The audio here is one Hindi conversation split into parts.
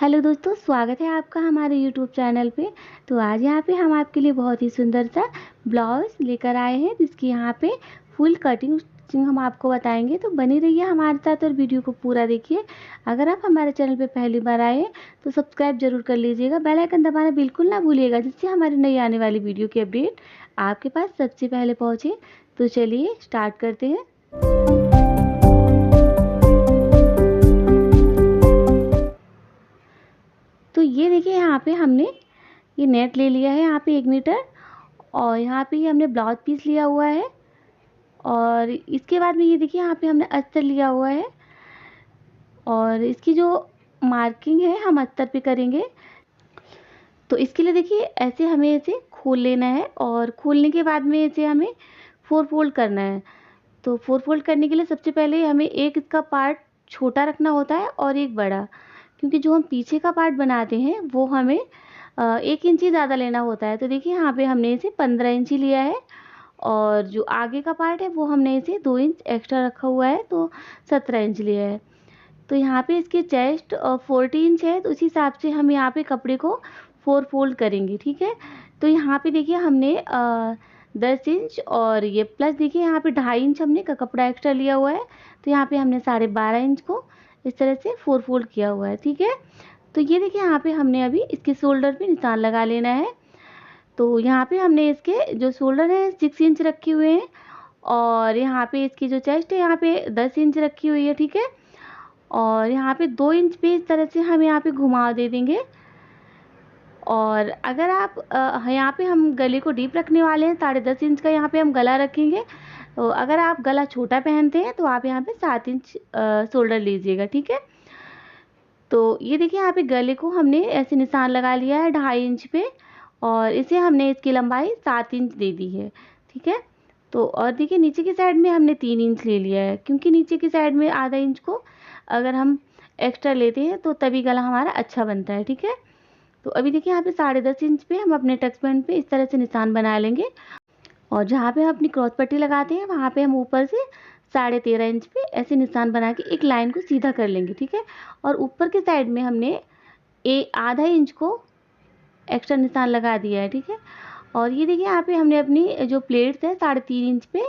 हेलो दोस्तों, स्वागत है आपका हमारे यूट्यूब चैनल पे। तो आज यहाँ पे हम आपके लिए बहुत ही सुंदर सा ब्लाउज लेकर आए हैं, जिसकी यहाँ पे फुल कटिंग हम आपको बताएंगे। तो बनी रहिए हमारे साथ और वीडियो को पूरा देखिए। अगर आप हमारे चैनल पे पहली बार आए हैं तो सब्सक्राइब जरूर कर लीजिएगा, बेल आइकन दबाना बिल्कुल ना भूलिएगा, जिससे हमारी नई आने वाली वीडियो की अपडेट आपके पास सबसे पहले पहुँचे। तो चलिए स्टार्ट करते हैं। तो ये देखिए, यहाँ पे हमने ये नेट ले लिया है, यहाँ पे 1 मीटर, और यहाँ पे हमने ब्लाउज पीस लिया हुआ है। और इसके बाद में ये देखिए, यहाँ पे हमने अस्तर लिया हुआ है, और इसकी जो मार्किंग है हम अस्तर पे करेंगे। तो इसके लिए देखिए, ऐसे हमें इसे खोल लेना है, और खोलने के बाद में इसे हमें 4 फोल्ड करना है। तो 4 फोल्ड करने के लिए सबसे पहले हमें एक इसका पार्ट छोटा रखना होता है और एक बड़ा, क्योंकि जो हम पीछे का पार्ट बनाते हैं वो हमें 1 इंची ज़्यादा लेना होता है। तो देखिए, यहाँ पे हमने इसे 15 इंची लिया है, और जो आगे का पार्ट है वो हमने इसे 2 इंच एक्स्ट्रा रखा हुआ है, तो 17 इंच लिया है। तो यहाँ पे इसके चेस्ट 40 इंच है, तो उस हिसाब से हम यहाँ पे कपड़े को 4 फोल्ड करेंगे, ठीक है। तो यहाँ पे देखिए, हमने 10 इंच और ये प्लस देखिए यहाँ पे 2.5 इंच हमने का कपड़ा एक्स्ट्रा लिया हुआ है। तो यहाँ पे हमने 12.5 इंच को इस तरह से 4 फोल्ड किया हुआ है, ठीक है। तो ये देखिए, यहाँ पे हमने अभी इसके शोल्डर पे निशान लगा लेना है। तो यहाँ पे हमने इसके जो शोल्डर है 6 इंच रखे हुए हैं, और यहाँ पे इसकी जो चेस्ट है यहाँ पे 10 इंच रखी हुई है, ठीक है। और यहाँ पे 2 इंच पे इस तरह से हम यहाँ पे घुमाव दे देंगे। और अगर आप यहाँ पे हम गले को डीप रखने वाले हैं, 10.5 इंच का यहाँ पे हम गला रखेंगे। तो अगर आप गला छोटा पहनते हैं तो आप यहाँ पे 7 इंच शोल्डर लीजिएगा, ठीक है। तो ये देखिए, यहाँ पे गले को हमने ऐसे निशान लगा लिया है 2.5 इंच पे, और इसे हमने इसकी लंबाई 7 इंच दे दी है, ठीक है। तो और देखिए, नीचे की साइड में हमने 3 इंच ले लिया है, क्योंकि नीचे की साइड में आधा इंच को अगर हम एक्स्ट्रा लेते हैं तो तभी गला हमारा अच्छा बनता है, ठीक है। तो अभी देखिए, यहाँ पे 10.5 इंच पे हम अपने टक्स पॉइंट पे इस तरह से निशान बना लेंगे, और जहाँ पे हम अपनी क्रॉस पट्टी लगाते हैं वहाँ पे हम ऊपर से 13.5 इंच पे ऐसे निशान बना के एक लाइन को सीधा कर लेंगे, ठीक है। और ऊपर के साइड में हमने आधा इंच को एक्स्ट्रा निशान लगा दिया है, ठीक है। और ये देखिए, यहाँ पे हमने अपनी जो प्लेट्स है 3.5 इंच पे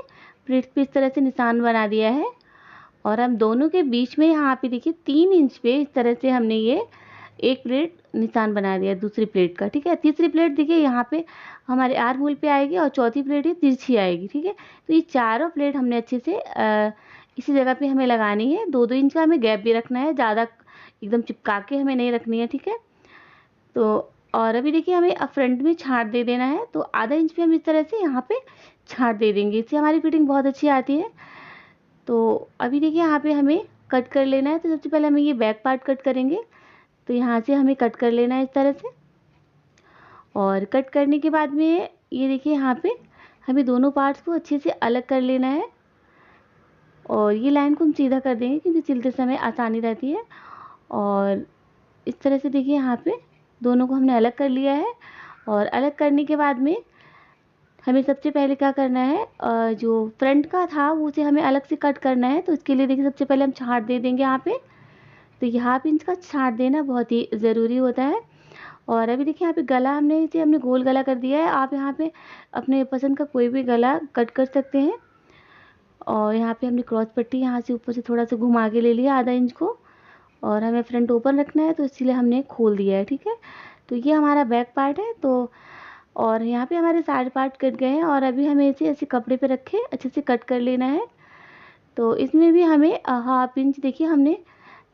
प्लेट्स पे इस तरह से निशान बना दिया है। और हम दोनों के बीच में यहाँ पे देखिए 3 इंच पे इस तरह से हमने ये एक प्लेट निशान बना दिया दूसरी प्लेट का, ठीक है। तीसरी प्लेट देखिए यहाँ पे हमारे आर्म होल पे आएगी, और चौथी प्लेट ये तिरछी आएगी, ठीक है। तो ये चारों प्लेट हमने अच्छे से इसी जगह पे हमें लगानी है। 2-2 इंच का हमें गैप भी रखना है, ज़्यादा एकदम चिपका के हमें नहीं रखनी है, ठीक है। तो और अभी देखिए, हमें फ्रंट में छांट दे देना है, तो आधा इंच पे हम इस तरह से यहाँ पे छांट दे देंगे, इससे हमारी फिटिंग बहुत अच्छी आती है। तो अभी देखिए, यहाँ पे हमें कट कर लेना है। तो सबसे पहले हमें ये बैक पार्ट कट करेंगे, तो यहाँ से हमें कट कर लेना है इस तरह से। और कट करने के बाद में ये देखिए, यहाँ पे हमें दोनों पार्ट्स को अच्छे से अलग कर लेना है, और ये लाइन को हम सीधा कर देंगे क्योंकि सिलते समय आसानी रहती है। और इस तरह से देखिए, यहाँ पे दोनों को हमने अलग कर लिया है। और अलग करने के बाद में हमें सबसे पहले क्या करना है, जो फ्रंट का था वो उसे हमें अलग से कट करना है। तो इसके लिए देखिए, सबसे पहले हम छांट दे देंगे यहाँ पे। तो ये 1/2 इंच का छांट देना बहुत ही ज़रूरी होता है। और अभी देखिए, यहाँ पे गला हमने गोल गला कर दिया है। आप यहाँ पे अपने पसंद का कोई भी गला कट कर सकते हैं। और यहाँ पे हमने क्रॉस पट्टी यहाँ से ऊपर से थोड़ा सा घुमा के ले लिया आधा इंच को, और हमें फ्रंट ओपन रखना है तो इसीलिए हमने खोल दिया है, ठीक है। तो ये हमारा बैक पार्ट है। तो और यहाँ पे हमारे साइड पार्ट कट गए हैं, और अभी हमें इसे ऐसे कपड़े पे रखे अच्छे से कट कर लेना है। तो इसमें भी हमें 1/2 इंच देखिए, हमने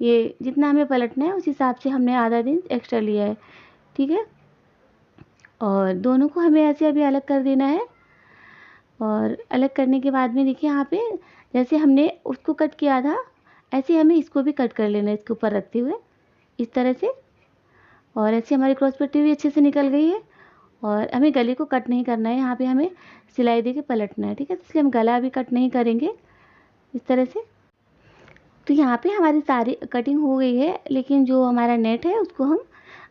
ये जितना हमें पलटना है उस हिसाब से हमने आधा इंच एक्स्ट्रा लिया है, ठीक है। और दोनों को हमें ऐसे अभी अलग कर देना है। और अलग करने के बाद में देखिए, यहाँ पे जैसे हमने उसको कट किया था ऐसे हमें इसको भी कट कर लेना है, इसके ऊपर रखते हुए इस तरह से। और ऐसे हमारी क्रॉस पट्टी भी अच्छे से निकल गई है। और हमें गले को कट नहीं करना है, यहाँ पे हमें सिलाई दे के पलटना है, ठीक है। इसलिए हम गला भी कट नहीं करेंगे इस तरह से। तो यहाँ पे हमारी सारी कटिंग हो गई है, लेकिन जो हमारा नेट है उसको हम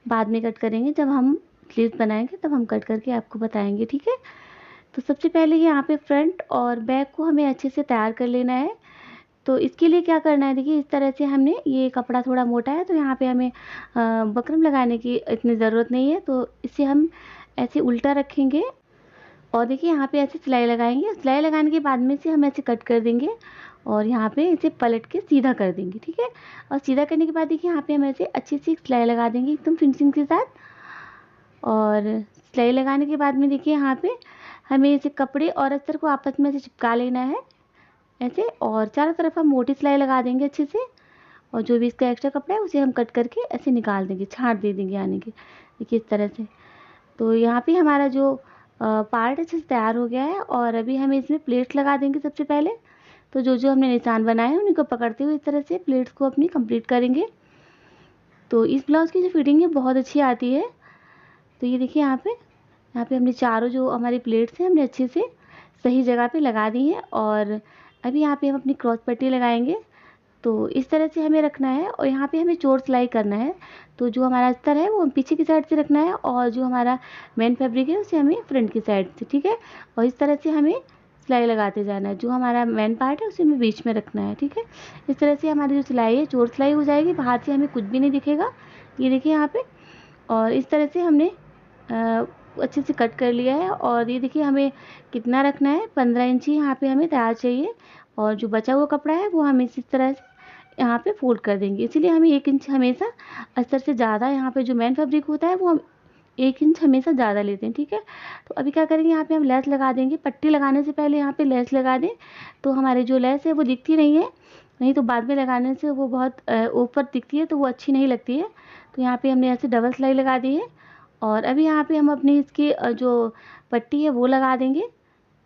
बाद में कट करेंगे, जब हम स्लीव्स बनाएंगे तब हम कट करके आपको बताएंगे, ठीक है। तो सबसे पहले यहाँ पे फ्रंट और बैक को हमें अच्छे से तैयार कर लेना है। तो इसके लिए क्या करना है, देखिए इस तरह से हमने, ये कपड़ा थोड़ा मोटा है तो यहाँ पे हमें बकरम लगाने की इतनी ज़रूरत नहीं है, तो इसे हम ऐसे उल्टा रखेंगे और देखिए यहाँ पे ऐसे सिलाई लगाएंगे। सिलाई लगाने के बाद में से हम ऐसे कट कर देंगे और यहाँ पे इसे पलट के सीधा कर देंगे, ठीक है। और सीधा करने के बाद देखिए यहाँ पे हम ऐसे अच्छी सी सिलाई लगा देंगे एकदम फिनिशिंग के साथ। और सिलाई लगाने के बाद में देखिए यहाँ पे हमें इसे कपड़े और अस्तर को आपस में ऐसे चिपका लेना है ऐसे, और चारों तरफ हम मोटी सिलाई लगा देंगे अच्छे से। और जो भी इसका एक्स्ट्रा कपड़ा है उसे हम कट करके ऐसे निकाल देंगे, छांट दे देंगे यानी कि, देखिए इस तरह से। तो यहाँ पे हमारा जो पार्ट अच्छे से तैयार हो गया है और अभी हमें इसमें प्लेट्स लगा देंगे सबसे पहले। तो जो जो हमने निशान बनाए हैं उनको पकड़ते हुए इस तरह से प्लेट्स को अपनी कंप्लीट करेंगे। तो इस ब्लाउज़ की जो फिटिंग है बहुत अच्छी आती है। तो ये देखिए यहाँ पे हमने चारों जो हमारी प्लेट्स हैं हमने अच्छे से सही जगह पे लगा दी हैं। और अभी यहाँ पे हम अपनी क्रॉस पट्टी लगाएंगे। तो इस तरह से हमें रखना है और यहाँ पे हमें चोर सिलाई करना है। तो जो हमारा अस्तर है वो हम पीछे की साइड से रखना है और जो हमारा मेन फैब्रिक है उसे हमें फ्रंट की साइड से, ठीक है। और इस तरह से हमें सिलाई लगाते जाना है। जो हमारा मेन पार्ट है उसे हमें बीच में रखना है, ठीक है। इस तरह से हमारी जो सिलाई है चोर सिलाई हो जाएगी, बाहर से हमें कुछ भी नहीं दिखेगा। ये देखिए यहाँ पे, और इस तरह से हमने अच्छे से कट कर लिया है। और ये देखिए हमें कितना रखना है, 15 इंची यहाँ पे हमें तैयार चाहिए। और जो बचा हुआ कपड़ा है वो हम इस तरह से यहाँ पे फोल्ड कर देंगे। इसीलिए हमें 1 इंच हमेशा अस्तर से ज़्यादा, यहाँ पे जो मेन फैब्रिक होता है वो हम 1 इंच हमेशा ज़्यादा लेते हैं, ठीक है। तो अभी क्या करेंगे, यहाँ पे हम लेस लगा देंगे। पट्टी लगाने से पहले यहाँ पे लेस लगा दें, तो हमारी जो लेस है वो दिखती नहीं है, नहीं तो बाद में लगाने से वो बहुत ऊपर दिखती है तो वो अच्छी नहीं लगती है। तो यहाँ पे हमने ऐसे डबल सिलाई लगा दी है। और अभी यहाँ पे हम अपनी इसकी जो पट्टी है वो लगा देंगे।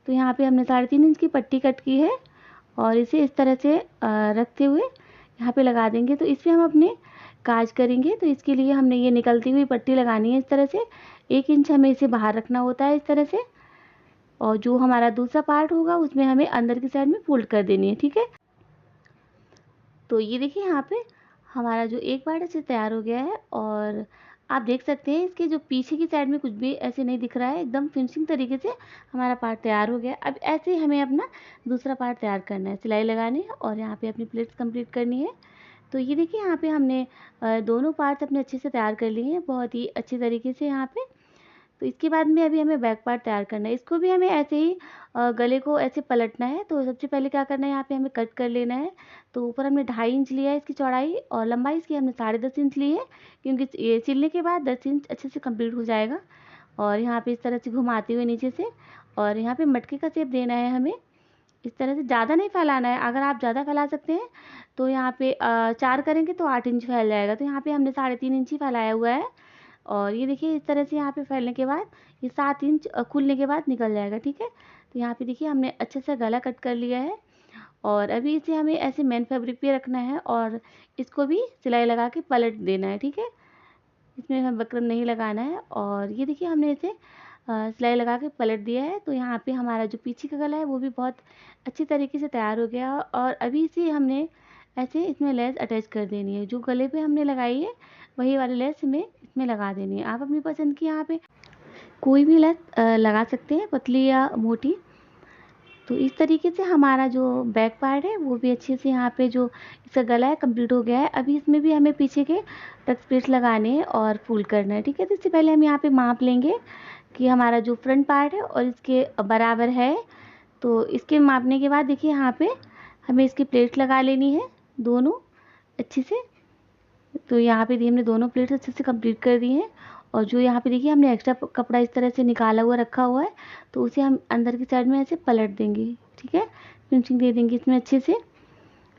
तो यहाँ पे हमने 3.5 इंच की पट्टी कट की है और इसे इस तरह से रखते हुए यहाँ पे लगा देंगे। तो इसमें हम अपने काज करेंगे, तो इसके लिए हमने ये निकलती हुई पट्टी लगानी है इस तरह से। 1 इंच हमें इसे बाहर रखना होता है इस तरह से। और जो हमारा दूसरा पार्ट होगा उसमें हमें अंदर की साइड में फोल्ड कर देनी है, ठीक है। तो ये देखिए यहाँ पे हमारा जो एक पार्ट अच्छे तैयार हो गया है और आप देख सकते हैं इसके जो पीछे की साइड में कुछ भी ऐसे नहीं दिख रहा है, एकदम फिनिशिंग तरीके से हमारा पार्ट तैयार हो गया है। अब ऐसे ही हमें अपना दूसरा पार्ट तैयार करना है, सिलाई लगानी है और यहाँ पे अपनी प्लेट्स कंप्लीट करनी है। तो ये देखिए यहाँ पे हमने दोनों पार्ट्स अपने अच्छे से तैयार कर लिए हैं, बहुत ही अच्छी तरीके से यहाँ पे। तो इसके बाद में अभी हमें बैक पार्ट तैयार करना है। इसको भी हमें ऐसे ही गले को ऐसे पलटना है। तो सबसे पहले क्या करना है, यहाँ पे हमें कट कर लेना है। तो ऊपर हमने 2.5 इंच लिया है इसकी चौड़ाई और लंबाई इसकी हमने 10.5 इंच ली है, क्योंकि ये सिलने के बाद 10 इंच अच्छे से कंप्लीट हो जाएगा। और यहाँ पे इस तरह से घुमाते हुए नीचे से, और यहाँ पे मटके का शेप देना है हमें इस तरह से। ज़्यादा नहीं फैलाना है, अगर आप ज़्यादा फैला सकते हैं तो यहाँ पे 4 करेंगे तो 8 इंच फैल जाएगा। तो यहाँ पे हमने 3.5 इंच ही फैलाया हुआ है। और ये देखिए इस तरह से यहाँ पे फैलने के बाद ये 7 इंच खुलने के बाद निकल जाएगा, ठीक है। तो यहाँ पे देखिए हमने अच्छे से गला कट कर लिया है और अभी इसे हमें ऐसे मेन फैब्रिक पे रखना है और इसको भी सिलाई लगा के पलट देना है, ठीक है। इसमें हमें बकरम नहीं लगाना है। और ये देखिए हमने इसे सिलाई लगा के पलट दिया है। तो यहाँ पे हमारा जो पीछे का गला है वो भी बहुत अच्छी तरीके से तैयार हो गया। और अभी इसे हमने ऐसे इसमें लेस अटैच कर देनी है, जो गले पे हमने लगाई है वही वाली लेस हमें इसमें लगा देनी है। आप अपनी पसंद की यहाँ पे कोई भी लेस लगा सकते हैं, पतली या मोटी। तो इस तरीके से हमारा जो बैक पार्ट है वो भी अच्छे से, यहाँ पे जो इसका गला है कंप्लीट हो गया है। अभी इसमें भी हमें पीछे के टक्स स्पेस लगाने हैं और फुल करना है, ठीक है। तो इससे पहले हम यहाँ पे माप लेंगे कि हमारा जो फ्रंट पार्ट है और इसके बराबर है। तो इसके मापने के बाद देखिए यहाँ पे हमें इसकी प्लेट लगा लेनी है दोनों अच्छे से। तो यहाँ पे हमने दोनों प्लेट्स अच्छे से कंप्लीट कर दी हैं। और जो यहाँ पे देखिए हमने एक्स्ट्रा कपड़ा इस तरह से निकाला हुआ रखा हुआ है, तो उसे हम अंदर की साइड में ऐसे पलट देंगे, ठीक है। फिनिशिंग दे देंगे इसमें अच्छे से।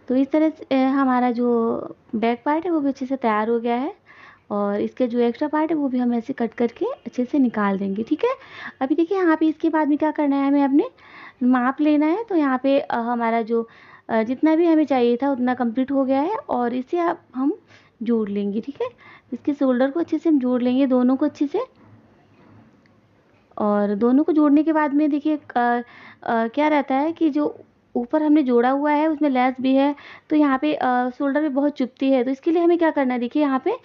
तो इस तरह से हमारा जो बैक पार्ट है वो भी अच्छे से तैयार हो गया है। और इसके जो एक्स्ट्रा पार्ट है वो भी हम ऐसे कट करके अच्छे से निकाल देंगे, ठीक है। अभी देखिए यहाँ पे इसके बाद में क्या करना है, हमें अपने माप लेना है। तो यहाँ पे हमारा जो जितना भी हमें चाहिए था उतना कंप्लीट हो गया है और इसे अब हम जोड़ लेंगे, ठीक है। इसके शोल्डर को अच्छे से हम जोड़ लेंगे दोनों को अच्छे से। और दोनों को जोड़ने के बाद में देखिए क्या रहता है कि जो ऊपर हमने जोड़ा हुआ है उसमें लेस भी है, तो यहाँ पे शोल्डर में बहुत चुभती है। तो इसके लिए हमें क्या करना है, देखिए यहाँ पे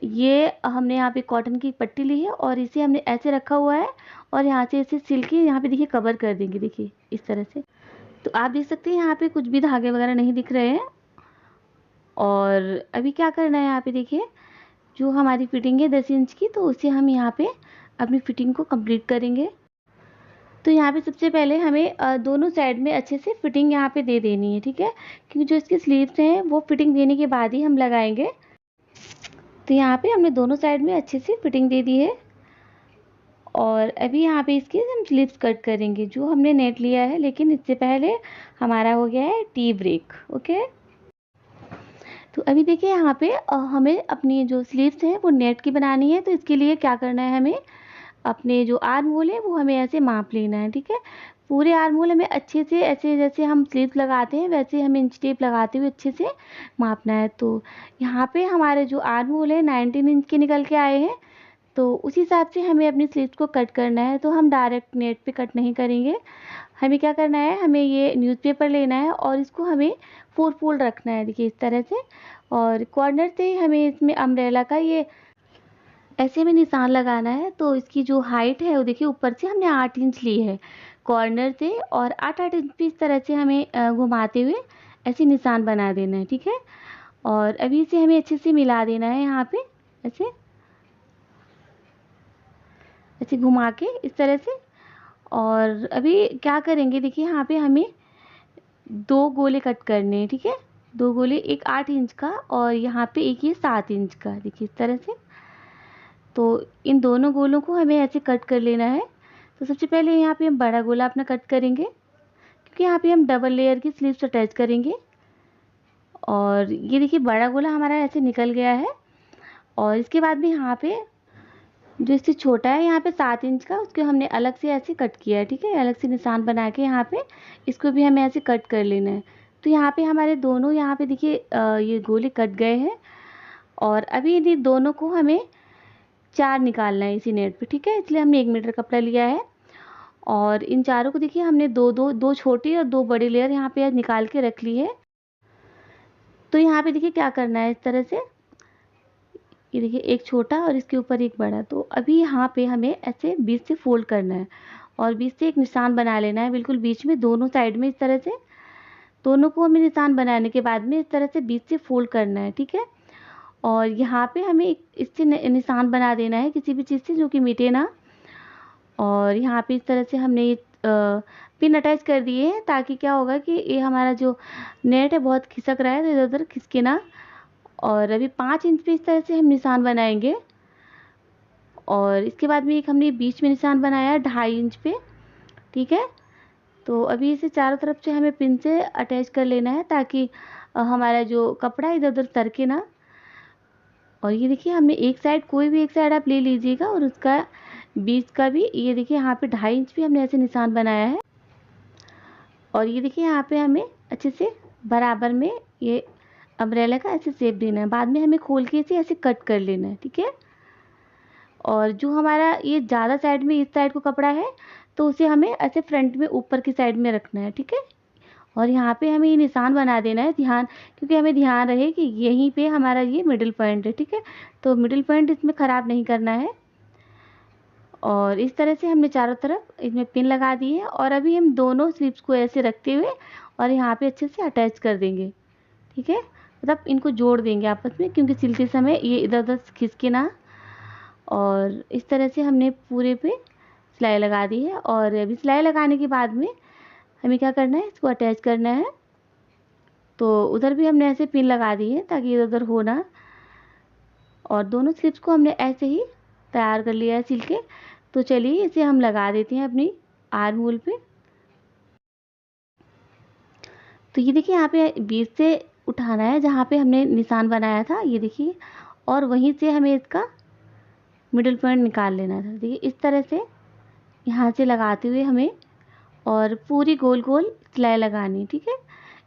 ये हमने यहाँ पे कॉटन की पट्टी ली है और इसे हमने ऐसे रखा हुआ है और यहाँ से इसे सिल के यहाँ पे देखिए कवर कर देंगे, देखिए इस तरह से। तो आप देख सकते हैं यहाँ पे कुछ भी धागे वगैरह नहीं दिख रहे हैं। और अभी क्या करना है, यहाँ पे देखिए जो हमारी फिटिंग है 10 इंच की, तो उसे हम यहाँ पे अपनी फिटिंग को कंप्लीट करेंगे। तो यहाँ पे सबसे पहले हमें दोनों साइड में अच्छे से फिटिंग यहाँ पे दे देनी है, ठीक है, क्योंकि जो इसकी स्लीव्स हैं वो फिटिंग देने के बाद ही हम लगाएंगे। तो यहाँ पे हमने दोनों साइड में अच्छे से फिटिंग दे दी है। और अभी यहाँ पे इसकी हम स्लीव्स कट करेंगे। जो हमने नेट लिया है, लेकिन इससे पहले हमारा हो गया है टी ब्रेक। ओके, तो अभी देखिए यहाँ पे हमें अपनी जो स्लीव्स हैं वो नेट की बनानी है। तो इसके लिए क्या करना है, हमें अपने जो आर्म होल है वो हमें ऐसे माप लेना है, ठीक है। पूरे आर्म होल हमें अच्छे से ऐसे जैसे हम स्लीव्स लगाते हैं वैसे हमें इंच टेप लगाते हुए अच्छे से मापना है। तो यहाँ पे हमारे जो आर्म होल है 19 इंच के निकल के आए हैं। तो उस हिसाब से हमें अपनी स्लीव्स को कट करना है। तो हम डायरेक्ट नेट पे कट नहीं करेंगे। हमें क्या करना है, हमें ये न्यूज़पेपर लेना है और इसको हमें 4 फोल्ड रखना है, देखिए इस तरह से। और कॉर्नर से हमें इसमें अम्ब्रेला का ये ऐसे में निशान लगाना है। तो इसकी जो हाइट है वो देखिए ऊपर से हमने 8 इंच ली है कॉर्नर से, और 8-8 इंच पे इस तरह से हमें घुमाते हुए ऐसे निशान बना देना है, ठीक है। और अभी इसे हमें अच्छे से मिला देना है यहाँ पे ऐसे ऐसे घुमा के इस तरह से। और अभी क्या करेंगे, देखिए यहाँ पे हमें 2 गोले कट करने हैं, ठीक है। 2 गोले, एक 8 इंच का और यहाँ पे एक ये 7 इंच का, देखिए इस तरह से। तो इन दोनों गोलों को हमें ऐसे कट कर लेना है। तो सबसे पहले यहाँ पे हम बड़ा गोला अपना कट करेंगे, क्योंकि यहाँ पे हम डबल लेयर की स्लीव्स अटैच करेंगे। और ये देखिए बड़ा गोला हमारा ऐसे निकल गया है। और इसके बाद भी यहाँ पे जो इससे छोटा है यहाँ पे 7 इंच का, उसको हमने अलग से ऐसे कट किया है, ठीक है। अलग से निशान बना के यहाँ पे इसको भी हमें ऐसे कट कर लेना है। तो यहाँ पे हमारे दोनों यहाँ पे देखिए ये गोले कट गए हैं। और अभी इन दोनों को हमें 4 निकालना है इसी नेट पे, ठीक है। इसलिए हमने 1 मीटर कपड़ा लिया है। और इन चारों को देखिए हमने दो छोटी और 2 बड़ी लेयर यहाँ पे निकाल के रख ली है। तो यहाँ पे देखिए क्या करना है, इस तरह से ये देखिए एक छोटा और इसके ऊपर एक बड़ा। तो अभी यहाँ पे हमें ऐसे बीच से फोल्ड करना है और बीच से एक निशान बना लेना है, बिल्कुल बीच में दोनों साइड में इस तरह से। दोनों को हमें निशान बनाने के बाद में इस तरह से बीच से फोल्ड करना है, ठीक है। और यहाँ पे हमें एक इससे निशान बना देना है किसी भी चीज़ से जो कि मिटे ना। और यहाँ पे इस तरह से हमने ये पिन अटैच कर दिए हैं, ताकि क्या होगा कि ये हमारा जो नेट है बहुत खिसक रहा है तो इधर उधर खिसके ना। और अभी 5 इंच पे इस तरह से हम निशान बनाएंगे। और इसके बाद में एक हमने बीच में निशान बनाया है 2.5 इंच पे, ठीक है। तो अभी इसे चारों तरफ से हमें पिन से अटैच कर लेना है, ताकि हमारा जो कपड़ा इधर उधर सरके ना। और ये देखिए हमने एक साइड, कोई भी एक साइड आप ले लीजिएगा, और उसका बीच का भी ये देखिए यहाँ पे 2.5 इंच पे हमने ऐसे निशान बनाया है। और ये देखिए यहाँ पे हमें अच्छे से बराबर में ये अम्ब्रेला का ऐसे शेप देना है। बाद में हमें खोल के इसे ऐसे कट कर लेना है, ठीक है। और जो हमारा ये ज़्यादा साइड में इस साइड को कपड़ा है, तो उसे हमें ऐसे फ्रंट में ऊपर की साइड में रखना है, ठीक है। और यहाँ पे हमें ये निशान बना देना है, ध्यान, क्योंकि हमें ध्यान रहे कि यहीं पे हमारा ये मिडिल पॉइंट है, ठीक है। तो मिडिल पॉइंट इसमें ख़राब नहीं करना है। और इस तरह से हमने चारों तरफ इसमें पिन लगा दी है। और अभी हम दोनों स्लीव्स को ऐसे रखते हुए और यहाँ पे अच्छे से अटैच कर देंगे, ठीक है। मतलब इनको जोड़ देंगे आपस में, क्योंकि सिलते समय ये इधर उधर खिसके ना। और इस तरह से हमने पूरे पे सिलाई लगा दी है। और अभी सिलाई लगाने के बाद में हमें क्या करना है, इसको अटैच करना है। तो उधर भी हमने ऐसे पिन लगा दी है ताकि इधर उधर हो ना। और दोनों स्लीव्स को हमने ऐसे ही तैयार कर लिया है सिल के। तो चलिए इसे हम लगा देते हैं अपनी आर्म होल पे। तो ये देखिए यहाँ पे बीच से उठाना है जहाँ पे हमने निशान बनाया था, ये देखिए। और वहीं से हमें इसका मिडिल पॉइंट निकाल लेना था, देखिए इस तरह से यहाँ से लगाते हुए हमें और पूरी गोल गोल सिलाई लगानी, ठीक है।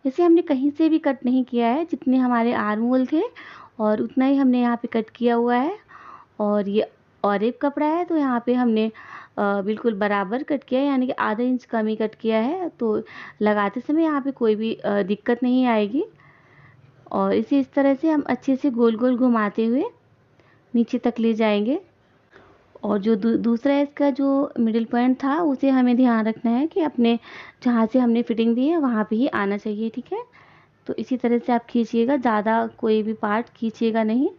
इसे हमने कहीं से भी कट नहीं किया है, जितने हमारे आर्म होल थे और उतना ही हमने यहाँ पे कट किया हुआ है। और ये और एक कपड़ा है, तो यहाँ पे हमने बिल्कुल बराबर कट किया है, यानी कि आधा इंच कम ही कट किया है। तो लगाते समय यहाँ पे कोई भी दिक्कत नहीं आएगी। और इसे इस तरह से हम अच्छे से गोल गोल घुमाते हुए नीचे तक ले जाएंगे। और जो दूसरा इसका जो मिडिल पॉइंट था उसे हमें ध्यान रखना है कि अपने जहाँ से हमने फिटिंग दी है वहाँ पे ही आना चाहिए, ठीक है। तो इसी तरह से आप खींचिएगा, ज़्यादा कोई भी पार्ट खींचिएगा नहीं।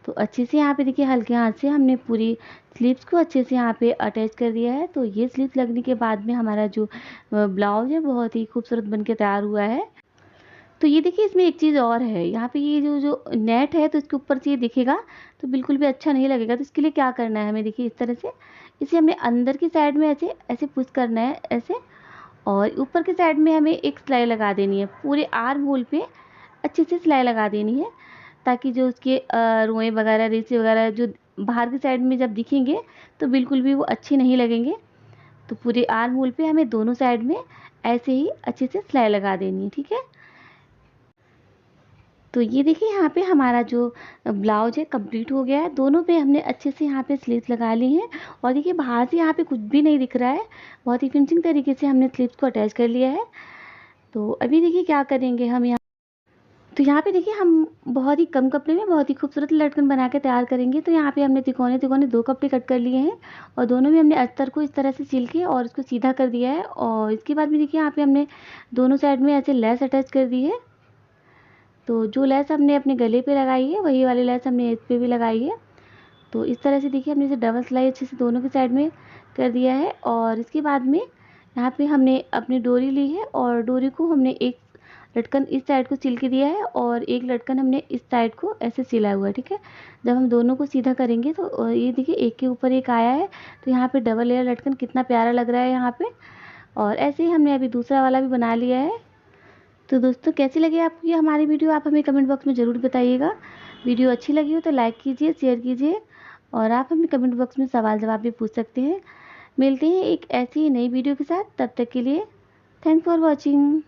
तो अच्छे से यहाँ पे देखिए हल्के हाथ से हमने पूरी स्लीव्स को अच्छे से यहाँ पे अटैच कर दिया है। तो ये स्लीव्स लगने के बाद में हमारा जो ब्लाउज है बहुत ही खूबसूरत बन के तैयार हुआ है। तो ये देखिए इसमें एक चीज़ और है, यहाँ पे ये जो जो नेट है तो इसके ऊपर से ये दिखेगा तो बिल्कुल भी अच्छा नहीं लगेगा। तो इसके लिए क्या करना है हमें, देखिए इस तरह से इसे हमने अंदर की साइड में ऐसे ऐसे पुश करना है ऐसे, और ऊपर की साइड में हमें एक सिलाई लगा देनी है, पूरे आर्म होल पे अच्छे से सिलाई लगा देनी है, ताकि जो उसके रोएं वगैरह रेसे वगैरह जो बाहर की साइड में जब दिखेंगे तो बिल्कुल भी वो अच्छे नहीं लगेंगे। तो पूरे आर्म होल पे हमें दोनों साइड में ऐसे ही अच्छे से सिलाई लगा देनी है, ठीक है। तो ये देखिए यहाँ पे हमारा जो ब्लाउज है कंप्लीट हो गया है। दोनों पे हमने अच्छे से यहाँ पे स्लीव्स लगा ली हैं, और देखिए बाहर से यहाँ पे कुछ भी नहीं दिख रहा है, बहुत ही फिनिशिंग तरीके से हमने स्लीव्स को अटैच कर लिया है। तो अभी देखिए क्या करेंगे हम यहाँ, तो यहाँ पे देखिए हम बहुत ही कम कपड़े में बहुत ही खूबसूरत लटकन बना के तैयार करेंगे। तो यहाँ पे हमने तिकोने तिकोने 2 कपड़े कट कर लिए हैं, और दोनों में हमने अस्तर को इस तरह से सिल के और इसको सीधा कर दिया है। और इसके बाद में देखिए यहाँ पे हमने दोनों साइड में ऐसे लेस अटैच कर दी है। तो जो लेस हमने अपने गले पे लगाई है वही वाली लेस हमने इस पे भी लगाई है। तो इस तरह से देखिए हमने इसे डबल सिलाई अच्छे से दोनों की साइड में कर दिया है। और इसके बाद में यहाँ पे हमने अपनी डोरी ली है, और डोरी को हमने एक लटकन इस साइड को सिल के दिया है और एक लटकन हमने इस साइड को ऐसे सिला हुआ है, ठीक है। जब हम दोनों को सीधा करेंगे तो ये देखिए एक के ऊपर एक आया है। तो यहाँ पे डबल लेयर लटकन कितना प्यारा लग रहा है यहाँ पे। और ऐसे ही हमने अभी दूसरा वाला भी बना लिया है। तो दोस्तों कैसी लगी आपको ये हमारी वीडियो, आप हमें कमेंट बॉक्स में ज़रूर बताइएगा। वीडियो अच्छी लगी हो तो लाइक कीजिए, शेयर कीजिए, और आप हमें कमेंट बॉक्स में सवाल जवाब भी पूछ सकते हैं। मिलते हैं एक ऐसी ही नई वीडियो के साथ, तब तक के लिए थैंक्स फॉर वॉचिंग।